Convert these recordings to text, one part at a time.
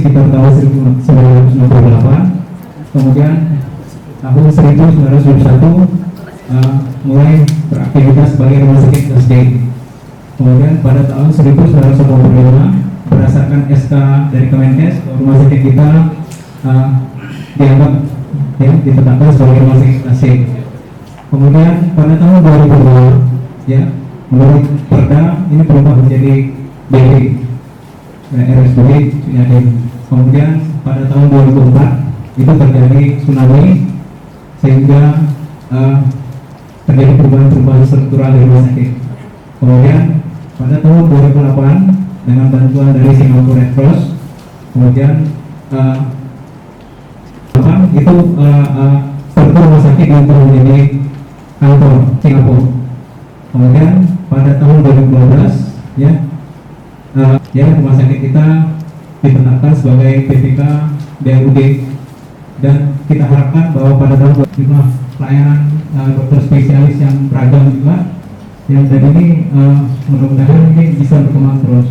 sekitar tahun 1968. Kemudian tahun 1921 mulai beraktivitas sebagai rumah sakit SD. Kemudian pada tahun 1995 berdasarkan SK dari Kemenkes, rumah sakit kita dianggap ditetapkan sebagai rumah sakit kelas C. Kemudian pada tahun 2002 menurut Perda ini berubah menjadi BD RSUD Ciadem. Kemudian pada tahun 2004 itu terjadi tsunami sehingga terjadi perubahan struktural di rumah sakit. Kemudian pada tahun 2008 dengan bantuan dari Singapore Red Cross, kemudian itu struktur rumah sakit diubah menjadi kantor Singapura. Kemudian pada tahun 2012 rumah sakit kita ditetapkan sebagai PPK DRUD, dan kita harapkan bahwa pada tahun 2025 pelayanan dokter spesialis yang beragam juga yang tadi ini mudah-mudahan ini bisa berkembang terus.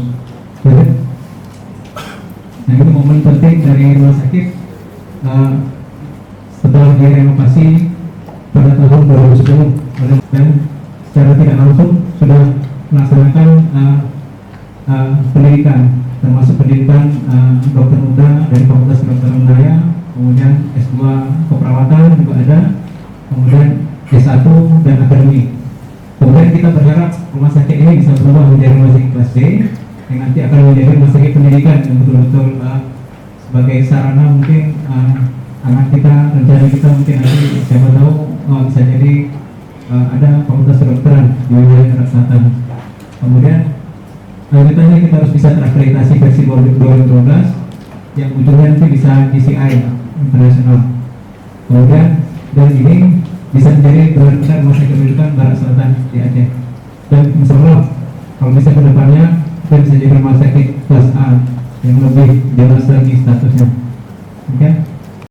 Nah, itu momen penting dari rumah sakit setelah direnovasi pada tahun 2010 dan secara tidak langsung sudah melaksanakan pendidikan, termasuk pendidikan dokter muda dari Fakultas Kedokteran Daya, kemudian S2 keperawatan juga ada, kemudian S1 dan akademik. Kemudian kita berharap rumah sakit ini bisa berubah menjadi rumah sakit kelas D yang nanti akan menjadi rumah sakit pendidikan yang betul-betul sebagai sarana mungkin anak kita, rencana kita mungkin nanti siapa tahu bisa jadi ada Fakultas Kedokteran di wilayah Arab Selatan. Kemudian lanjutannya kita harus bisa terakreditasi versi 2012 yang ujungnya nanti bisa GCI internasional. Kemudian dan ini bisa menjadi benar-benar rumah sakit rujukan Barat Selatan di Aceh. Dan insya Allah kalau bisa ke depannya kita bisa jadi rumah sakit kelas A yang lebih jelas lagi statusnya. Oke?